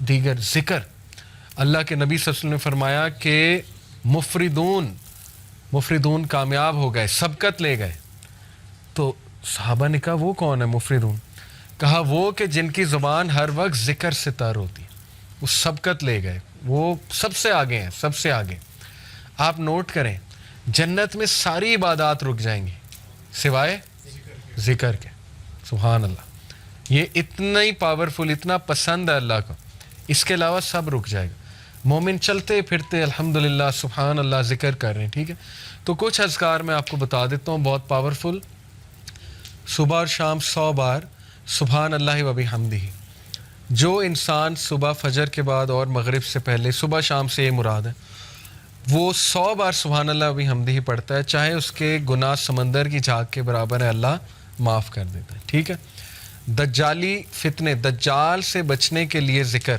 دیگر ذکر. اللہ کے نبی صلی اللہ علیہ وسلم نے فرمایا کہ مفردون کامیاب ہو گئے, سبقت لے گئے. تو صحابہ نے کہا وہ کون ہے مفردون؟ کہا وہ کہ جن کی زبان ہر وقت ذکر سے تر ہوتی ہے, وہ سبقت لے گئے, وہ سب سے آگے ہیں, سب سے آگے. آپ نوٹ کریں, جنت میں ساری عبادات رک جائیں گی سوائے ذکر کے. سبحان اللہ, یہ اتنا ہی پاورفل, اتنا پسند ہے اللہ کو, اس کے علاوہ سب رک جائے گا. مومن چلتے پھرتے الحمدللہ سبحان اللہ ذکر کر رہے ہیں. ٹھیک ہے, تو کچھ اذکار میں آپ کو بتا دیتا ہوں بہت پاورفل. صبح اور شام 100 بار سبحان اللہ و بحمدہ. جو انسان صبح فجر کے بعد اور مغرب سے پہلے, صبح شام سے یہ مراد ہے, وہ 100 بار سبحان اللہ و بحمدہ پڑھتا ہے, چاہے اس کے گناہ سمندر کی جھاگ کے برابر ہے, اللہ معاف کر دیتا ہے. ٹھیک ہے. دجالی فتنے, دجال سے بچنے کے لیے ذکر,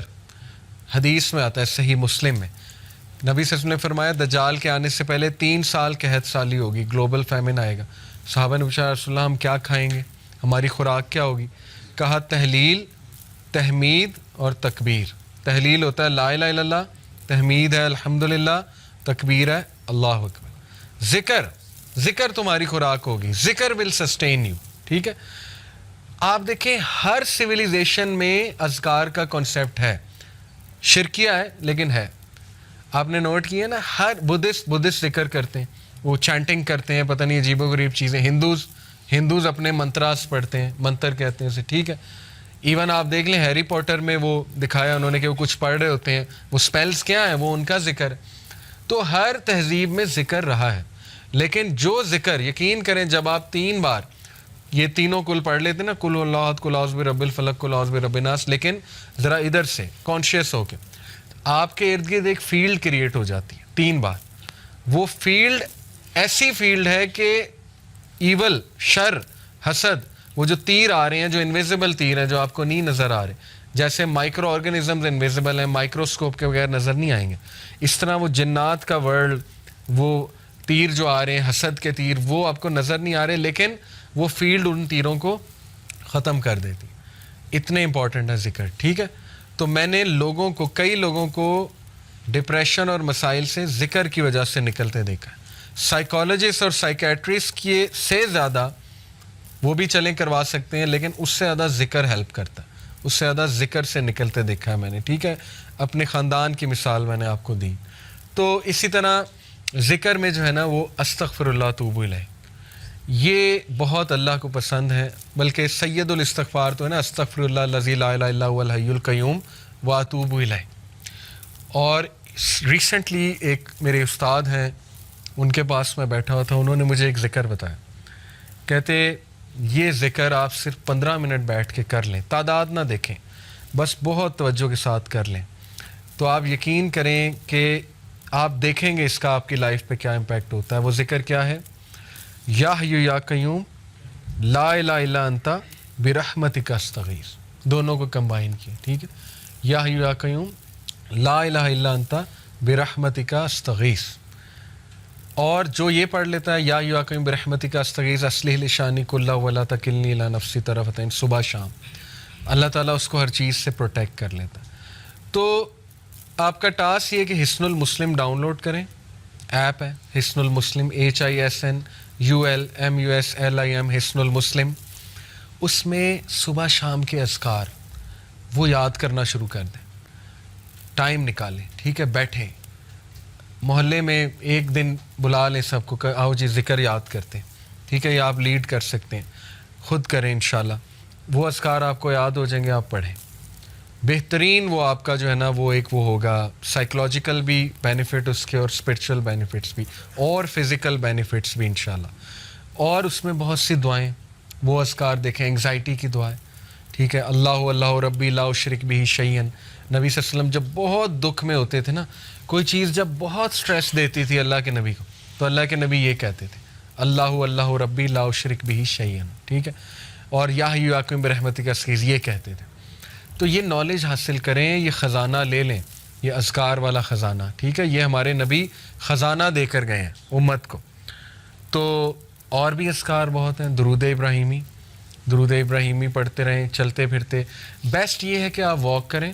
حدیث میں آتا ہے صحیح مسلم میں, نبی صلی اللہ علیہ وسلم نے فرمایا دجال کے آنے سے پہلے 3 سال قحط سالی ہوگی, گلوبل فیمن آئے گا. صحابہ نے پوچھا رسول اللہ ہم کیا کھائیں گے, ہماری خوراک کیا ہوگی؟ کہا تحلیل, تحمید اور تکبیر. تحلیل ہوتا ہے لا الہ الا اللہ, تحمید ہے الحمدللہ, تکبیر ہے اللہ اکبر. ذکر تمہاری خوراک ہوگی, ذکر ول سسٹین یو. ٹھیک ہے. آپ دیکھیں ہر سویلائزیشن میں اذکار کا کنسیپٹ ہے, شرکیہ ہے لیکن ہے. آپ نے نوٹ کیا نا, ہر بدھسٹ ذکر کرتے ہیں, وہ چینٹنگ کرتے ہیں, پتہ نہیں عجیب و غریب چیزیں. ہندوز اپنے منتراس پڑھتے ہیں, منتر کہتے ہیں اسے. ٹھیک ہے. ایون آپ دیکھ لیں ہیری پوٹر میں وہ دکھایا انہوں نے کہ وہ کچھ پڑھ رہے ہوتے ہیں, وہ سپیلز کیا ہیں, وہ ان کا ذکر. تو ہر تہذیب میں ذکر رہا ہے, لیکن جو ذکر یقین کریں جب آپ 3 بار یہ تینوں کل پڑھ لیتے نا, کل اللہ احد, کل اعوذ برب الفلق, کل اعوذ برب الناس, لیکن ذرا ادھر سے کانشیس ہو کے آپ کے ارد گرد ایک فیلڈ کریٹ ہو جاتی ہے 3 بار. وہ فیلڈ ایسی فیلڈ ہے کہ ایول, شر, حسد, وہ جو تیر آ رہے ہیں, جو انویزیبل تیر ہیں جو آپ کو نہیں نظر آ رہے, جیسے مائکرو آرگنزمز انویزیبل ہیں, مائکروسکوپ کے بغیر نظر نہیں آئیں گے, اس طرح وہ جنات کا ورلڈ, وہ تیر جو آ رہے ہیں حسد کے تیر, وہ آپ کو نظر نہیں آ رہے, لیکن وہ فیلڈ ان تیروں کو ختم کر دیتی. اتنے امپورٹنٹ ہے ذکر. ٹھیک ہے. تو میں نے کئی لوگوں کو ڈپریشن اور مسائل سے ذکر کی وجہ سے نکلتے دیکھا ہے. سائیکالوجسٹ اور سائیکیٹرسٹ کی سے زیادہ وہ بھی چلیں کروا سکتے ہیں, لیکن اس سے زیادہ ذکر ہیلپ کرتا ہے, اس سے زیادہ ذکر سے نکلتے دیکھا ہے میں نے. ٹھیک ہے. اپنے خاندان کی مثال میں نے آپ کو دی. تو اسی طرح ذکر میں جو ہے نا وہ استغفر اللہ توب الیہ, یہ بہت اللہ کو پسند ہے. بلکہ سید الاستغفار تو ہے نا, استغفر اللہ الذی لا الہ الا هو الحی القیوم واتوب الیہ. اور ریسنٹلی ایک میرے استاد ہیں, ان کے پاس میں بیٹھا ہوا تھا, انہوں نے مجھے ایک ذکر بتایا. کہتے یہ ذکر آپ صرف 15 منٹ بیٹھ کے کر لیں, تعداد نہ دیکھیں, بس بہت توجہ کے ساتھ کر لیں, تو آپ یقین کریں کہ آپ دیکھیں گے اس کا آپ کی لائف پہ کیا امپیکٹ ہوتا ہے. وہ ذکر کیا ہے؟ یا حی یا قیوم لا الہ الا انت برحمتک استغیث. دونوں کو کمبائن کیا. ٹھیک ہے. یا حی یا قیوم لا الہ الا انت برحمتک استغیث. اور جو یہ پڑھ لیتا ہے یا حی یا قیوم برحمتک استغیث اصلح لی شانی کلہ ولا تکلنی الی نفسی طرفتین, صبح شام اللہ تعالیٰ اس کو ہر چیز سے پروٹیکٹ کر لیتا ہے. تو آپ کا ٹاسک یہ کہ حصن المسلم ڈاؤن لوڈ کریں, ایپ ہے حصن المسلم, HISNULMUSLIM, حصن المسلم. اس میں صبح شام کے اذکار وہ یاد کرنا شروع کر دیں, ٹائم نکالیں. ٹھیک ہے. بیٹھیں, محلے میں ایک دن بلا لیں سب کو, آؤ جی ذکر یاد کرتے ہیں. ٹھیک ہے. یا آپ لیڈ کر سکتے ہیں, خود کریں انشاءاللہ. وہ اذکار آپ کو یاد ہو جائیں گے, آپ پڑھیں. بہترین وہ آپ کا جو ہے نا وہ ایک وہ ہوگا, سائیکلوجیکل بھی بینیفٹ اس کے, اور اسپرچول بینیفٹس بھی, اور فزیکل بینیفٹس بھی انشاءاللہ. اور اس میں بہت سی دعائیں, وہ اذکار دیکھیں, انگزائٹی کی دعائیں. ٹھیک ہے. اللہ ربی لا اشرک بہ شیئا. نبی صلی اللہ علیہ وسلم جب بہت دکھ میں ہوتے تھے نا, کوئی چیز جب بہت سٹریس دیتی تھی اللہ کے نبی کو, تو اللہ کے نبی یہ کہتے تھے اللہ ربی لا اشرک بہ شیئا. ٹھیک ہے. اور یا حی یا قیوم برحمتک استغیث یہ کہتے تھے. تو یہ نالج حاصل کریں, یہ خزانہ لے لیں, یہ اذکار والا خزانہ. ٹھیک ہے. یہ ہمارے نبی خزانہ دے کر گئے ہیں امت کو. تو اور بھی اذکار بہت ہیں. درود ابراہیمی پڑھتے رہیں چلتے پھرتے. بیسٹ یہ ہے کہ آپ واک کریں,